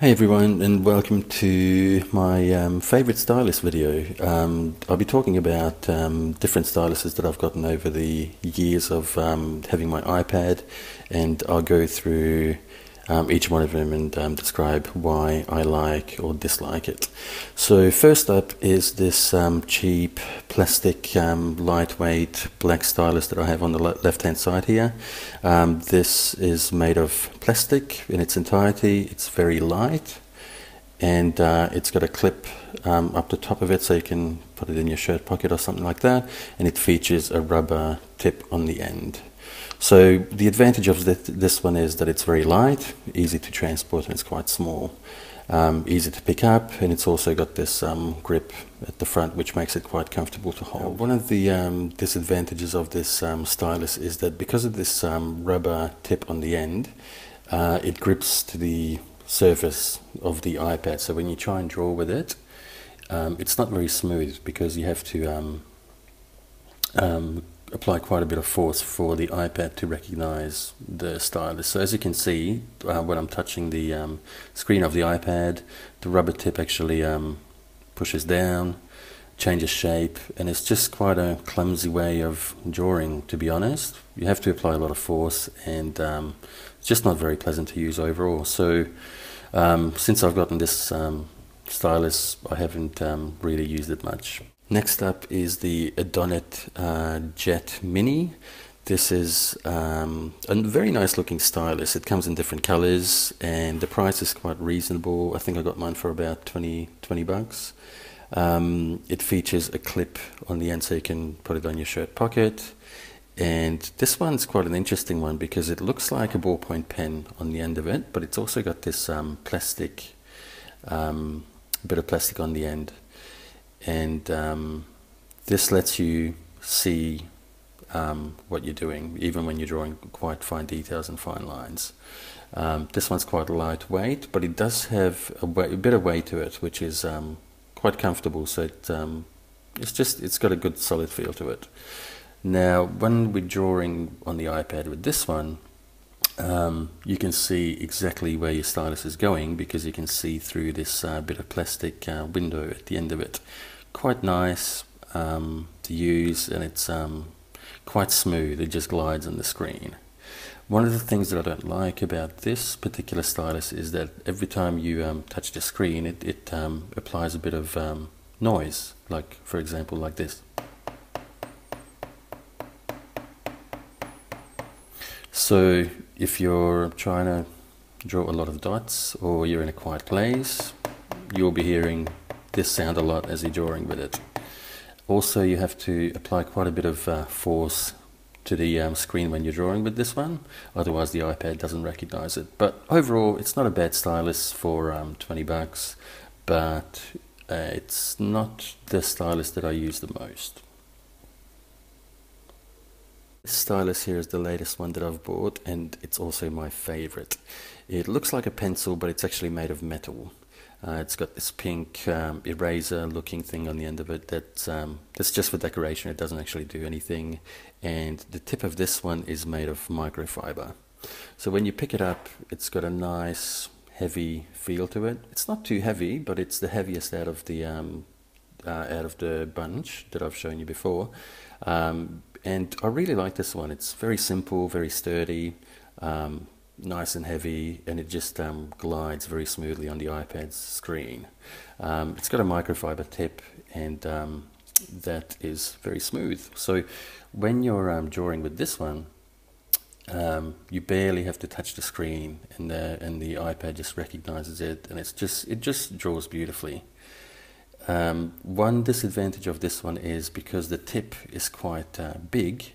Hey everyone, and welcome to my favorite stylus video. I'll be talking about different styluses that I've gotten over the years of having my iPad, and I'll go through each one of them and describe why I like or dislike it. So first up is this cheap plastic lightweight black stylus that I have on the left hand side here. This is made of plastic in its entirety. It's very light, and it's got a clip up the top of it so you can put it in your shirt pocket or something like that, and it features a rubber tip on the end. So the advantage of this one is that it's very light, easy to transport, and it's quite small, easy to pick up, and it's also got this grip at the front which makes it quite comfortable to hold. One of the disadvantages of this stylus is that because of this rubber tip on the end, it grips to the surface of the iPad, so when you try and draw with it, it's not very smooth because you have to apply quite a bit of force for the iPad to recognize the stylus. So as you can see, when I'm touching the screen of the iPad, the rubber tip actually pushes down, changes shape, and it's just quite a clumsy way of drawing, to be honest. You have to apply a lot of force, and it's just not very pleasant to use overall. So since I've gotten this stylus, I haven't really used it much. Next up is the Adonit Jet Mini. This is a very nice looking stylus. It comes in different colors and the price is quite reasonable. I think I got mine for about 20 bucks. It features a clip on the end so you can put it on your shirt pocket. And this one's quite an interesting one because it looks like a ballpoint pen on the end of it, but it's also got this plastic, bit of plastic on the end. And this lets you see what you're doing, even when you're drawing quite fine details and fine lines. This one's quite lightweight, but it does have a bit of weight to it, which is quite comfortable. So it's got a good solid feel to it. Now, when we're drawing on the iPad with this one, you can see exactly where your stylus is going because you can see through this bit of plastic window at the end of it. Quite nice to use, and it's quite smooth. It just glides on the screen. One of the things that I don't like about this particular stylus is that every time you touch the screen, it applies a bit of noise, like for example like this. So if you're trying to draw a lot of dots or you're in a quiet place, you'll be hearing this sound a lot as you're drawing with it. Also, you have to apply quite a bit of force to the screen when you're drawing with this one, otherwise the iPad doesn't recognize it. But overall, it's not a bad stylus for 20 bucks, but it's not the stylus that I use the most. This stylus here is the latest one that I've bought, and it's also my favorite. It looks like a pencil, but it's actually made of metal. It's got this pink eraser looking thing on the end of it that's just for decoration. It doesn't actually do anything, and the tip of this one is made of microfibre. So when you pick it up, it's got a nice heavy feel to it. It's not too heavy, but it's the heaviest out of the bunch that I've shown you before. And I really like this one. It's very simple, very sturdy, nice and heavy, and it just glides very smoothly on the iPad's screen. It's got a microfiber tip, and that is very smooth. So when you're drawing with this one, you barely have to touch the screen, and the iPad just recognizes it, and it just draws beautifully. One disadvantage of this one is because the tip is quite big.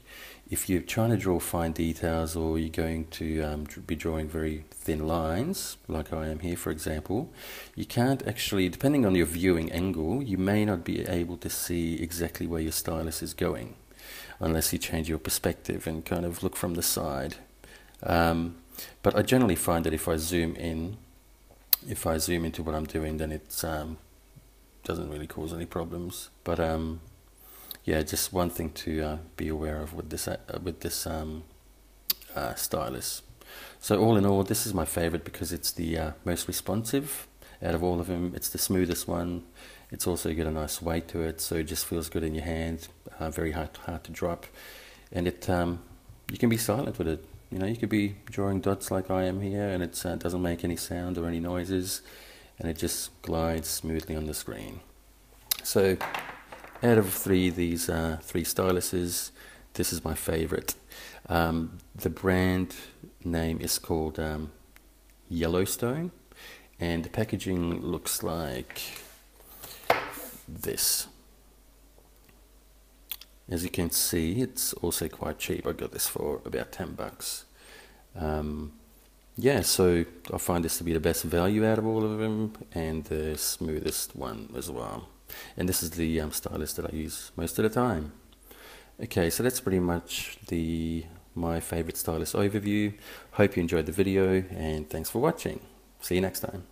If you're trying to draw fine details, or you're going to be drawing very thin lines, like I am here for example, you can't actually, depending on your viewing angle, you may not be able to see exactly where your stylus is going, unless you change your perspective and kind of look from the side. But I generally find that if I zoom into what I'm doing, then it's doesn't really cause any problems. But yeah, just one thing to be aware of with this stylus. So all in all, this is my favorite because it's the most responsive out of all of them. It's the smoothest one. It's also got a nice weight to it, so it just feels good in your hand. Very hard to drop, and you can be silent with it. You know, you could be drawing dots like I am here, and it doesn't make any sound or any noises, and it just glides smoothly on the screen. So out of these three styluses, this is my favorite. The brand name is called Yellowstone, and the packaging looks like this. As you can see, it's also quite cheap. I got this for about $10. Yeah, so I find this to be the best value out of all of them, and the smoothest one as well. And this is the stylus that I use most of the time. Okay, so that's pretty much my favorite stylus overview. Hope you enjoyed the video, and thanks for watching. See you next time.